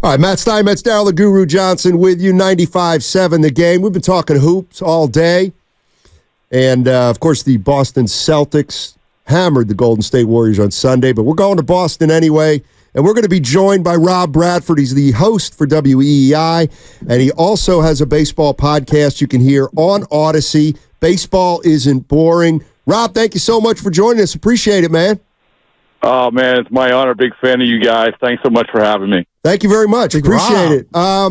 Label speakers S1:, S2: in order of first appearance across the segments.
S1: All right, Matt Stein, Matt's Daryl the Guru Johnson with you, 95.7 The Game. We've been talking hoops all day. And, of course, the Boston Celtics hammered the Golden State Warriors on Sunday, but we're going to Boston anyway. And we're going to be joined by Rob Bradford. He's the host for WEEI, and he also has a baseball podcast you can hear on Odyssey. Baseball Isn't Boring. Rob, thank you so much for joining us. Appreciate it, man.
S2: Oh, man, it's my honor. Big fan of you guys. Thanks so much for having me.
S1: Thank you very much. Appreciate it. I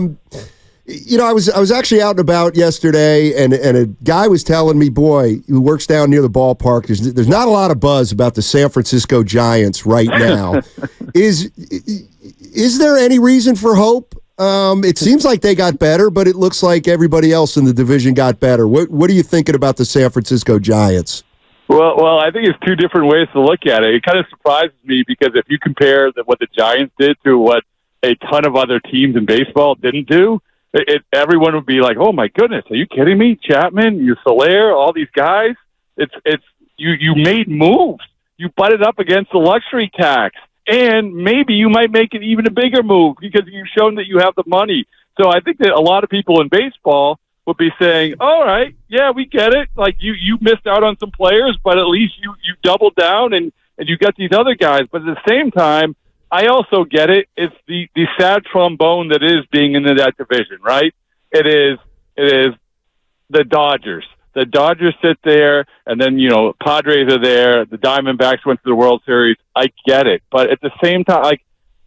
S1: was actually out and about yesterday, and a guy was telling me, boy, who works down near the ballpark, there's not a lot of buzz about the San Francisco Giants right now. Is there any reason for hope? It seems like they got better, but it looks like everybody else in the division got better. What are you thinking about the San Francisco Giants?
S2: Well, I think it's two different ways to look at it. It kind of surprises me because if you compare what the Giants did to what a ton of other teams in baseball didn't do, everyone would be like, "Oh my goodness, are you kidding me? Chapman, you Soler, all these guys. You made moves. You butted up against the luxury tax, and maybe you might make it even a bigger move because you've shown that you have the money." So I think that a lot of people in baseball would be saying, all right, yeah, we get it. Like you missed out on some players, but at least you doubled down and you got these other guys. But at the same time, I also get it. It's the sad trombone that is being in that division, right? It is the Dodgers. The Dodgers sit there, and then, Padres are there. The Diamondbacks went to the World Series. I get it. But at the same time,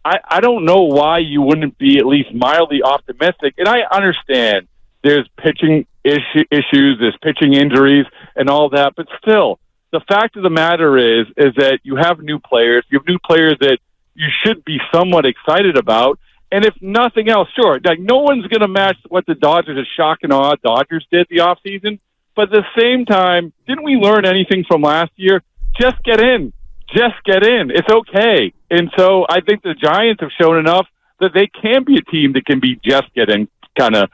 S2: I don't know why you wouldn't be at least mildly optimistic. And I understand there's pitching issues, there's pitching injuries and all that. But still, the fact of the matter is that you have new players. You have new players that you should be somewhat excited about. And if nothing else, sure, no one's going to match what the Dodgers, a shock and awe Dodgers did the offseason. But at the same time, didn't we learn anything from last year? Just get in. Just get in. It's okay. And so I think the Giants have shown enough that they can be a team that can be just get in kind of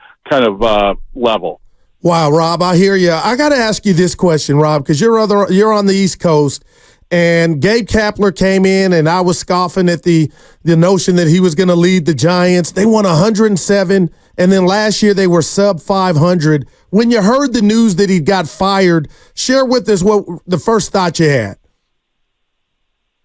S2: level.
S3: Wow, Rob, I hear you. I got to ask you this question, Rob, because you're on the East Coast, and Gabe Kapler came in, and I was scoffing at the notion that he was going to lead the Giants. They won 107, and then last year they were sub 500. When you heard the news that he got fired, share with us what the first thought you had.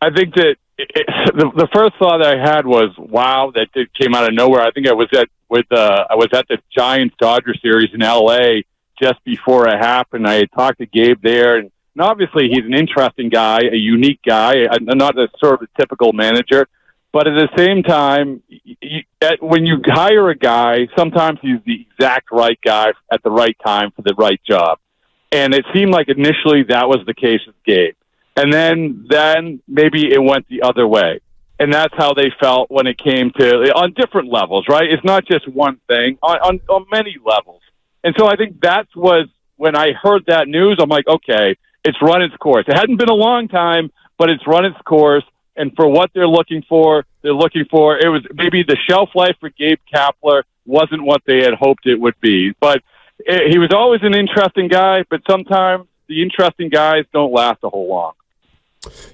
S2: I think that the first thought I had was, wow, that it came out of nowhere. I think I was at the Giants-Dodgers series in L.A. just before it happened. I had talked to Gabe there, and obviously he's an interesting guy, a unique guy, not a sort of a typical manager. But at the same time, when you hire a guy, sometimes he's the exact right guy at the right time for the right job. And it seemed like initially that was the case with Gabe. And then maybe it went the other way. And that's how they felt when it came to, on different levels, right? It's not just one thing, on many levels. And so I think when I heard that news, I'm like, okay, it's run its course. It hadn't been a long time, but it's run its course. And for what they're looking for, it was maybe the shelf life for Gabe Kapler wasn't what they had hoped it would be. But he was always an interesting guy, but sometimes the interesting guys don't last a whole long.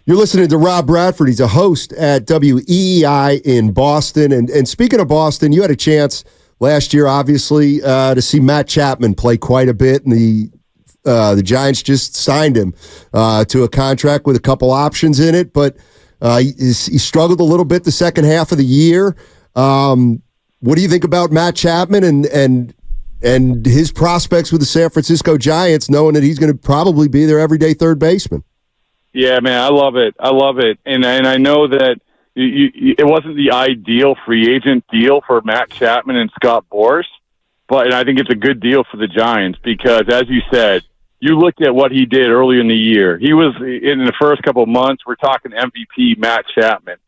S1: You're listening to Rob Bradford. He's a host at WEEI in Boston. And speaking of Boston, you had a chance last year, obviously, to see Matt Chapman play quite a bit. And the Giants just signed him to a contract with a couple options in it. But he struggled a little bit the second half of the year. What do you think about Matt Chapman and his prospects with the San Francisco Giants, knowing that he's going to probably be their everyday third baseman?
S2: Yeah, man, I love it. And I know that it wasn't the ideal free agent deal for Matt Chapman and Scott Boras, but I think it's a good deal for the Giants because, as you said, you look at what he did early in the year. He was, in the first couple of months, we're talking MVP Matt Chapman.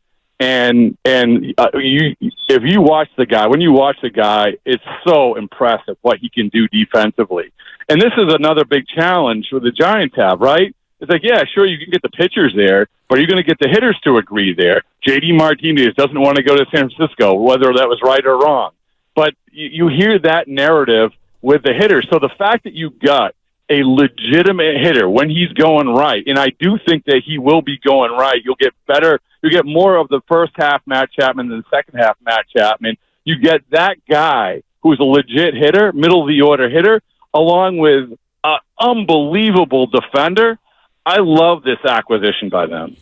S2: And if you watch the guy, when you watch the guy, it's so impressive what he can do defensively. And this is another big challenge that the Giants have, right? It's like, yeah, sure, you can get the pitchers there, but you're going to get the hitters to agree there. J.D. Martinez doesn't want to go to San Francisco, whether that was right or wrong. But you hear that narrative with the hitters. So the fact that you got a legitimate hitter when he's going right, and I do think that he will be going right, you'll get better. You'll get more of the first half Matt Chapman than the second half Matt Chapman. you get that guy who's a legit hitter, middle-of-the-order hitter, along with an unbelievable defender. I love this acquisition by them.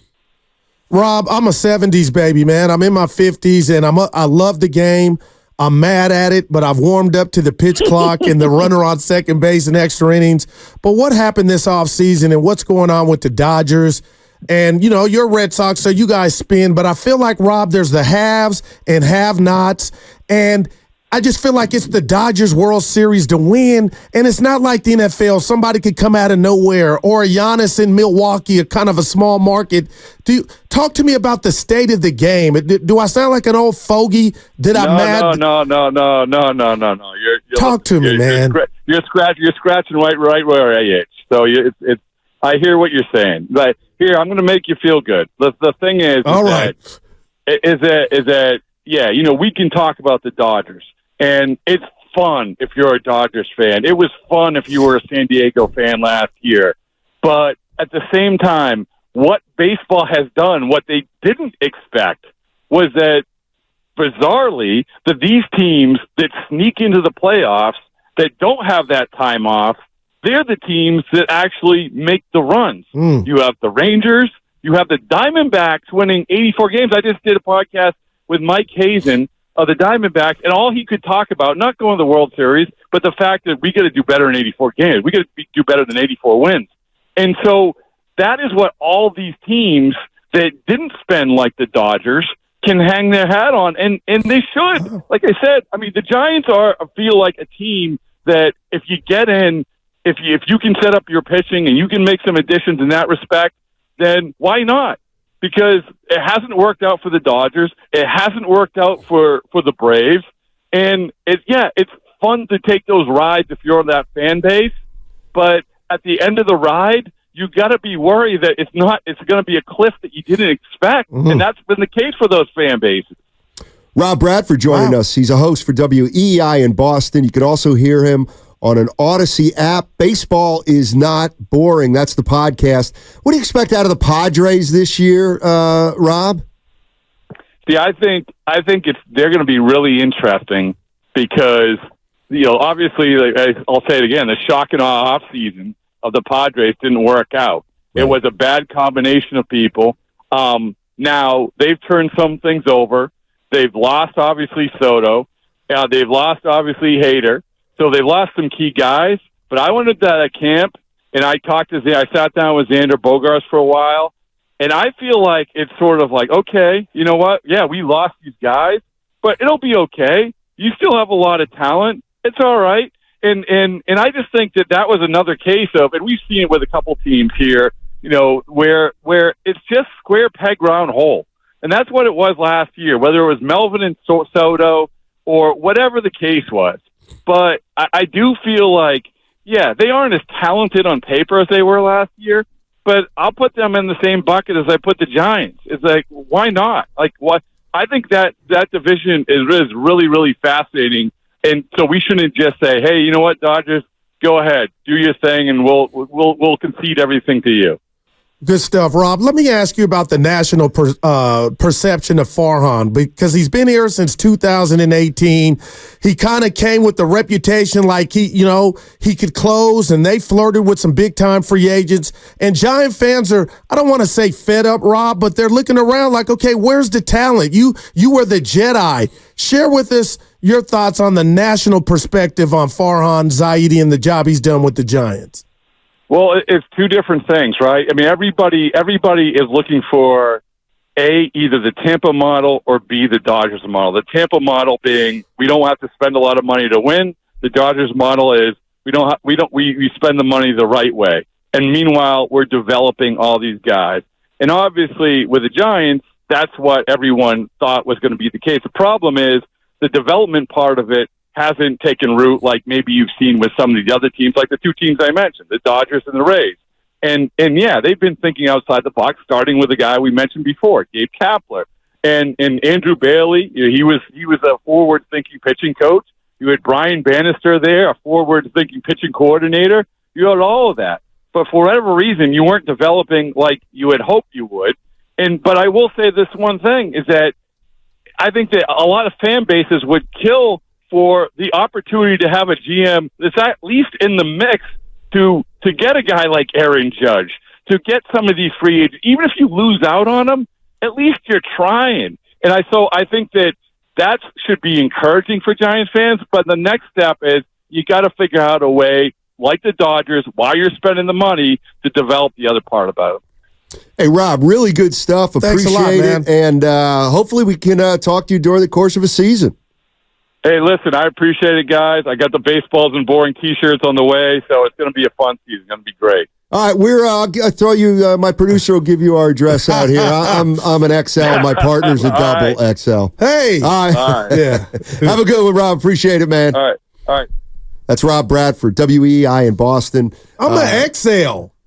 S3: Rob, I'm a 70s baby, man. I'm in my 50s, and I love the game. I'm mad at it, but I've warmed up to the pitch clock and the runner on second base and extra innings. But what happened this offseason and what's going on with the Dodgers? And, you're Red Sox, so you guys spin. But I feel like, Rob, there's the haves and have-nots. And I just feel like it's the Dodgers World Series to win. And it's not like the NFL. Somebody could come out of nowhere, or a Giannis in Milwaukee, a kind of a small market. Talk to me about the state of the game. Do I sound like an old fogey? No.
S2: Talk
S3: to me, man.
S2: You're scratching right where I itch. So I hear what you're saying. But here, I'm going to make you feel good. The thing is,
S3: all right,
S2: we can talk about the Dodgers, and it's fun if you're a Dodgers fan. It was fun if you were a San Diego fan last year. But at the same time, what baseball has done, what they didn't expect, was that, bizarrely, that these teams that sneak into the playoffs, that don't have that time off, they're the teams that actually make the runs. You have the Rangers, you have the Diamondbacks winning 84 games. I just did a podcast with Mike Hazen of the Diamondbacks, and all he could talk about, not going to the World Series, but the fact that we got to do better in 84 games. We got to do better than 84 wins. And so that is what all these teams that didn't spend like the Dodgers can hang their hat on, and they should. Like I said, I mean, the Giants feel like a team that if you get in, if you can set up your pitching and you can make some additions in that respect, then why not? Because it hasn't worked out for the Dodgers. It hasn't worked out for the Braves. And it's fun to take those rides if you're on that fan base. But at the end of the ride, you got to be worried that it's going to be a cliff that you didn't expect. Mm-hmm. And that's been the case for those fan bases.
S1: Rob Bradford joining us. He's a host for WEEI in Boston. You can also hear him on an Odyssey app. Baseball is not boring. That's the podcast. What do you expect out of the Padres this year, Rob?
S2: See, I think they're going to be really interesting because, obviously, I'll say it again, the shock and awe offseason of the Padres didn't work out. Right. It was a bad combination of people. Now, they've turned some things over. They've lost, obviously, Soto. They've lost, obviously, Hader. So they've lost some key guys, but I went to that camp and I sat down with Xander Bogaerts for a while, and I feel like it's sort of like, okay, you know what? Yeah, we lost these guys, but it'll be okay. You still have a lot of talent. It's all right. And I just think that was another case of, and we've seen it with a couple teams here, where it's just square peg round hole. And that's what it was last year, whether it was Melvin and Soto or whatever the case was. But I do feel like, they aren't as talented on paper as they were last year, but I'll put them in the same bucket as I put the Giants. It's like, why not? Like, what? I think that division is really, really fascinating. And so we shouldn't just say, hey, you know what, Dodgers, go ahead, do your thing, and we'll concede everything to you.
S3: Good stuff, Rob. Let me ask you about the national perception of Farhan, because he's been here since 2018. He kind of came with the reputation like he could close, and they flirted with some big-time free agents. And Giant fans are, I don't want to say fed up, Rob, but they're looking around like, okay, where's the talent? You were the Jedi. Share with us your thoughts on the national perspective on Farhan Zaidi and the job he's done with the Giants.
S2: Well, it's two different things, right? I mean, everybody is looking for either the Tampa model or B, the Dodgers model. The Tampa model being we don't have to spend a lot of money to win. The Dodgers model is we spend the money the right way. And meanwhile, we're developing all these guys. And obviously, with the Giants, that's what everyone thought was going to be the case. The problem is the development part of it hasn't taken root like maybe you've seen with some of the other teams, like the two teams I mentioned, the Dodgers and the Rays. And they've been thinking outside the box, starting with the guy we mentioned before, Gabe Kapler. And Andrew Bailey, he was a forward-thinking pitching coach. You had Brian Bannister there, a forward-thinking pitching coordinator. You had all of that. But for whatever reason, you weren't developing like you had hoped you would. But I will say this one thing is that I think that a lot of fan bases would kill for the opportunity to have a GM that's at least in the mix to get a guy like Aaron Judge, to get some of these free agents. Even if you lose out on them, at least you're trying. And I think that should be encouraging for Giants fans. But the next step is you got to figure out a way, like the Dodgers, while you're spending the money, to develop the other part about it.
S1: Hey, Rob, really good stuff.
S3: Thanks
S1: Appreciate
S3: a lot,
S1: it. And hopefully we can talk to you during the course of a season.
S2: Hey, listen, I appreciate it, guys. I got the baseballs and boring T-shirts on the way, so it's going to be a fun season. It's going to be great.
S1: All right, I'll throw you. My producer will give you our address out here. I'm an XL. My partner's a double XL.
S3: Hey,
S1: all right.
S3: Yeah.
S1: Have a good one, Rob. Appreciate it, man.
S2: All right.
S1: That's Rob Bradford, WEEI in Boston.
S3: I'm an XL.